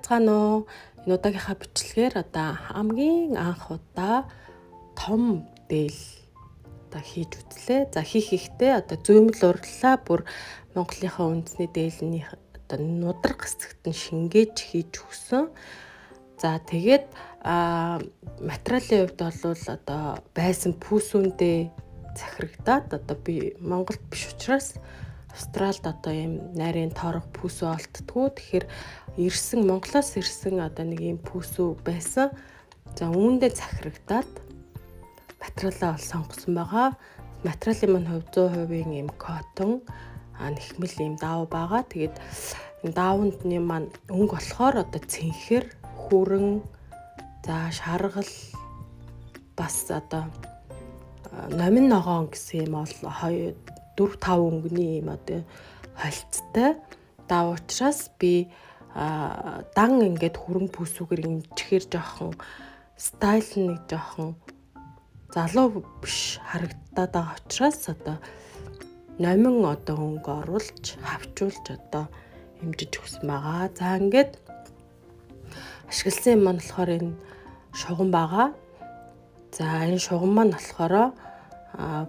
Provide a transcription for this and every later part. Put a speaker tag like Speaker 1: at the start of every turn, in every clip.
Speaker 1: Бацгаана уу? Энэ удаагийнхаа бичлэгээр хамгийн анх удаа том дээл хийж үзлээ. За хийх ихтэй зөөмөл урлаа бүр Монголынхаа үндэсний дээлний нудраг хэсэгт нь шингээж хийж өгсөн. За тэгээд материалын хувьд бол байсан пүүсүүндээ захирагдаад би Монголд биш учраас Австралид ийм нарийн торог пүүсүү олддгүү. Тэгэхээр Монголоос ирсэн нэг ийм пүүсүү байсан. За үүндээ захирагдаад материалаа сонгосон байгаа. Материалын маань хувь 100% ийм коттон нэхмэл ийм даав байгаа. Тэгээд энэ даавны маань өнгө болохоор цэнхэр, хүрэн, за шаргал бас номин ногоон гэсэн юм бол 4-5 өнгөний ийм холцтой даав учраас би дан ингээд хүрэн пүүсүүгээр имжихээр жоохон стайл нэг жоохон залуу биш харагдаад байгаа учраас номин өнгө оруулж хавчуулж имжиж өгсөн байгаа. За ингээд ашигласан юм маань болохоор энэ шугам байгаа. За энэ шугам маань болохоор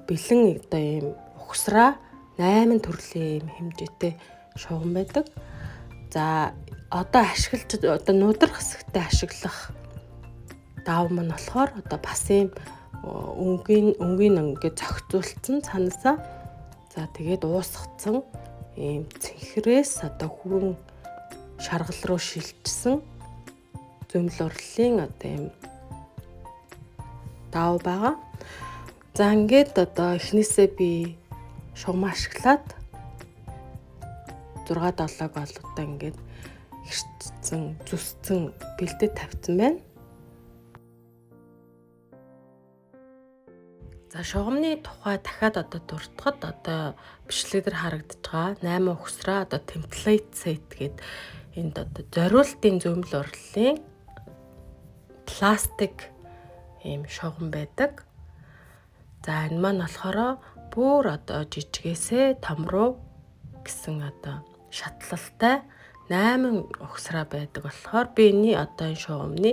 Speaker 1: бэлэн ийм ухсраа 8 төрлийн ийм хэмжээтэй шугам байдаг. За ашиглаж нудрах хэсэгтээ ашиглах даав маань болохоор бас ийм өнгийн ингээд зохицуулсан цанаасаа. За тэгээд уусгацсан ийм цэнхрээс хүрэн шаргал руу шилжсэн зөмөл урлын ийм даав байгаа. За ингээд эхнээсээ би шугам ашиглаад 6-7 голуудаа ингээд хэрчсэн, зүссэн, бэлдээ тавьсан байна. За шугамны тухай дахиад дуртахад бичлэгээр харагдаж байгаа 8 ухсраа template set гэдэг энд зориултын зөмөл урлын пластик ийм шугам байдаг. За энэ маань болохоор бүр жижигээсээ том руу гэсэн шатлалтай 8 ухсраа байдаг болохоор би энэ шугамны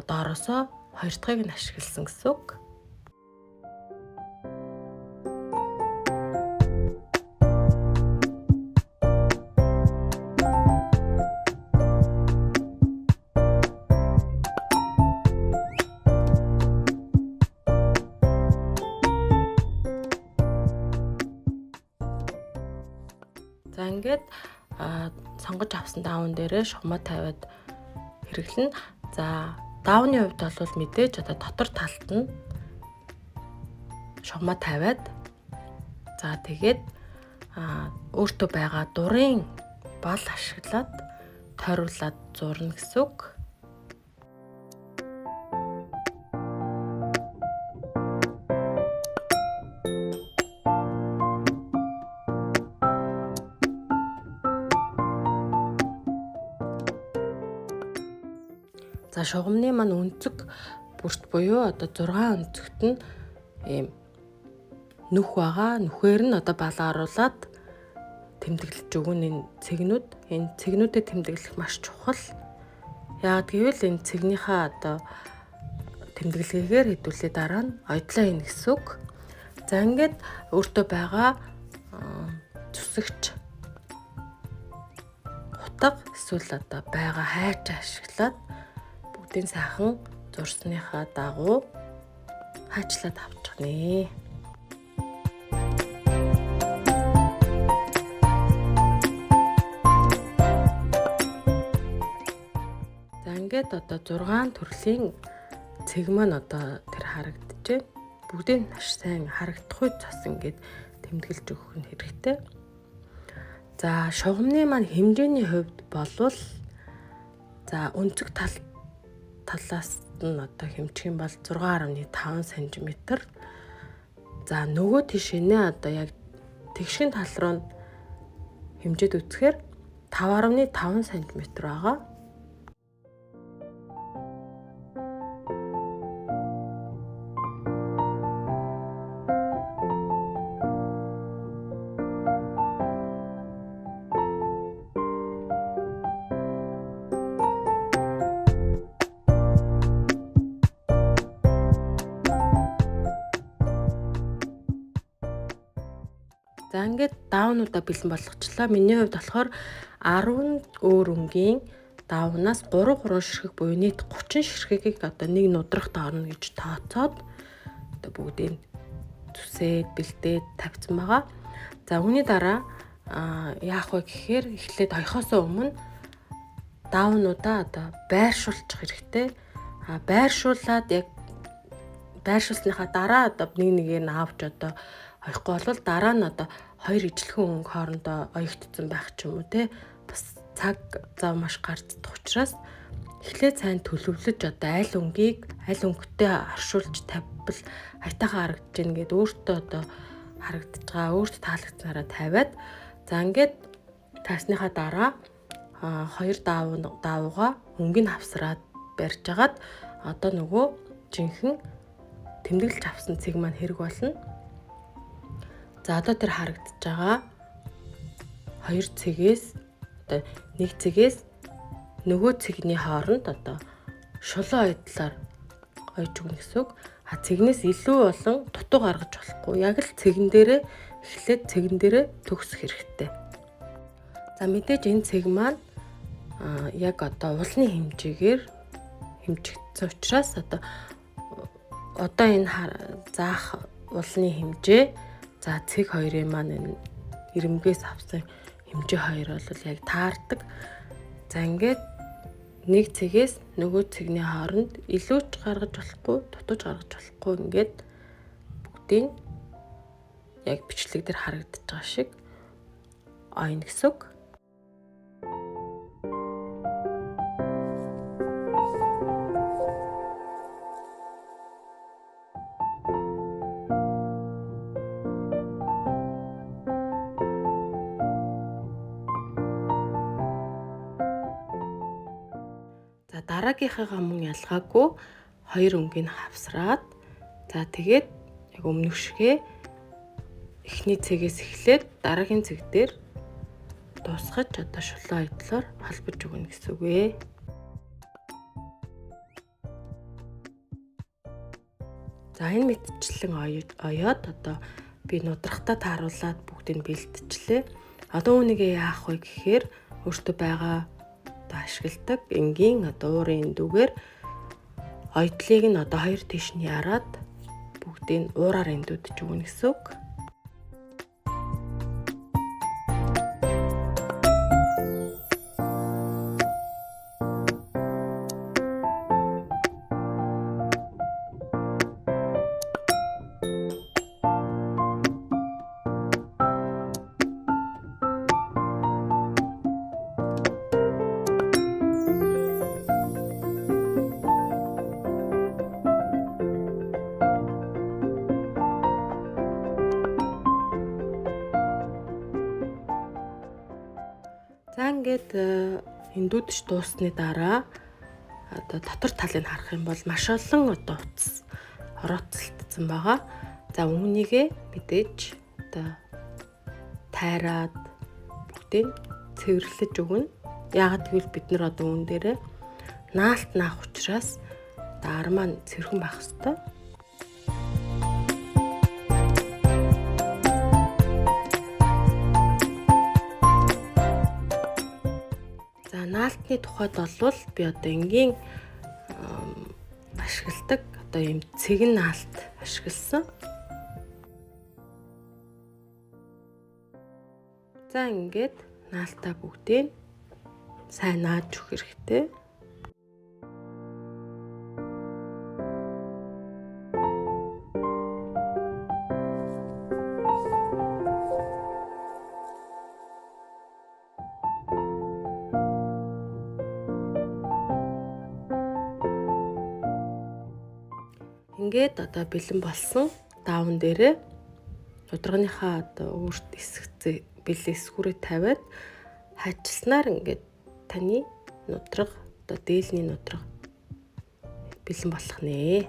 Speaker 1: доороосоо 2 дахьыг нь ашигласан гэсэн үг. За ингээд сонгож авсан даавн дээрээ шугамаа тавиад хэрэглэнэ. За даавны хувьд бол мэдээж дотор талд нь шугамаа тавиад за тэгээд өөртөө байгаа дурын бал ашиглаад тойруулаад зурна гэсэн үг. За шугамны маань өнцөг бүрт буюу 6 өнцөгт нь ийм нүх байгаа. Нүхээр нь балаа оруулаад тэмдэглэж өгнө энэ цэгнүүд. Энэ цэгнүүдэд тэмдэглэх маш чухал. Яагаад гэвэл энэ цэгнийхээ тэмдэглэгээр хэдүүлээ дараа нь ойдлоо хийнэ гэсэн үг. За ингээд өөртөө байгаа зүсэгч хутга эсвэл байгаа хайч ашиглаад бүгдийн сайхан зурсныхаа дагуу хайчлаад авчихна. За ингээд 6 төрлийн цэг маань тэр харагдаж байна. Бүгдийн маш сайн харагдах үед бас ингээд тэмдэглэж өгөх нь хэрэгтэй. За шугамны маань хэмжээний хувьд болвол за өнцөг талаас нь хэмжих юм бол 6.5 см. За нөгөө тишээ яг тэгшин тал руу хэмжээд үзэхээр 5.5 см байгаа. За ингээд даавнуудаа бэлэн болгочлаа. Миний хувьд болохоор 10 өөр өнгийн даавнаас 3 ширхэг буюу нийт 30 ширхэгийг одоо нэг нудрахт орно гэж тооцоод одоо бүгдийг зүсээд бэлдээд тавьсан байгаа. За үүний дараа яах вэ гэхээр эхлээд хоёхоосоо өмнө даавнуудаа одоо байршуулчих хэрэгтэй. Байршуулад яг байршуулсныхаа дараа одоо нэгээр нь авч одоо хоёхгүй бол дараа нь одоо хоёр ижлэхэн өнгө хоорондоо оёгдсон байх ч юм уу те бас цаг зав маш гарддаг учраас эхлээд сайн төлөвлөж одоо аль өнгийг аль өнгөтэй оршуулж тавьбал хайтайхан харагдаж гин гэд өөртөө одоо харагдаж байгаа өөртөө таалагдсанараа тавиад за ингээд тасныхаа дараа хоёр даавууга өнгийг хавсраад барьж агаад одоо нөгөө жинхэнэ тэмдэглэж авсан цэг маань хэрэг болно. За одоо тэр харагдаж байгаа хоёр цэгээс одоо нэг цэгээс нөгөө цэгний хооронд одоо шулуун ойдлоор ойж өгнө гэсэн үг. Цэгнээс илүү болон дутуу гаргаж болохгүй. Яг л цэгэн дээрээ эхлээд цэгэн дээрээ төгсөх хэрэгтэй. За мэдээж энэ цэг маань яг одоо уулны хэмжээгээр хэмжигдсэн учраас одоо энэ заах уулны хэмжээ за цэг хоёрын маань энэ ирэмгээс авсан хэмжээ хоёр бол яг таардаг. За ингээд нэг цэгээс нөгөө цэгний хооронд илүүч гаргаж болохгүй, дутууж гаргаж болохгүй ингээд бүгдийг яг бичлэг дээр харагдаж байгаа шиг ойно гэсэн үг. Дараагийнхаа мөн ялгаагүй хоёр өнгийг хавсраад за тэгээд яг өмнөх шигээ эхний цэгээс эхлээд дараагийн цэг дээр дуусгаж одоо шулуун ойдлоор холбож өгнө гэсэн үг ээ. За энэ мэдчлэн оёод одоо би нудрахтаа тааруулаад бүгдийг бэлтжлээ. Одоо үүнийгээ яах вэ гэхээр өөртөө байгаа ашигладаг энгийн одоо уурын дүүгээр ойдлыг нь одоо хоёр тийш нь яраад бүгдийг уураар эндүүдж өгнө гэсэн үг. За ингээд эндүүдч дуусны дараа одоо дотор талыг харах юм бол маш олон одоо утас орооцолтсон байгаа. За үүнийгээ мэдээж одоо тайраад бүгдийг цэвэрлэж өгнө. Яагаад гэвэл бид нар одоо үүн дээрээ наалт наах учраас дар маань цэвэрхэн байх ёстой. Наалтны тухайд бол би одоо энгийн ашигладаг одоо юм цэгэн наалт ашигласан. За ингээд наалтаа бүгдийг сайн нааж өгөх хэрэгтэй. Ингээд одоо бэлэн болсон даавн дээрээ нудрагныхаа одоо өөрт эсгүүрээ тавиад хаачлснаар ингээд таны нудраг одоо дээлний нудраг бэлэн болох нэ.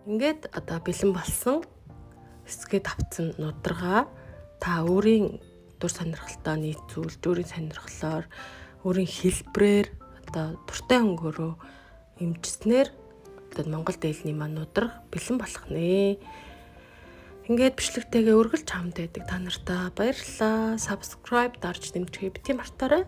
Speaker 1: Ингээд одоо бэлэн болсон хэсгээд авцсан нудрага та өөрийн дур сонирхолтой нийцүүлж, өөрийн сонирхлоор, өөрийн хэлбрээр одоо дуртай өнгөөрөө эмчснээр одоо Монгол дээлний маань нудрага бэлэн болох нэ. Ингээд бичлэгтэйгээ үргэлж хамт байдаг та нартай баярлалаа. Subscribe дарж дэмжихийг бити мартаарай.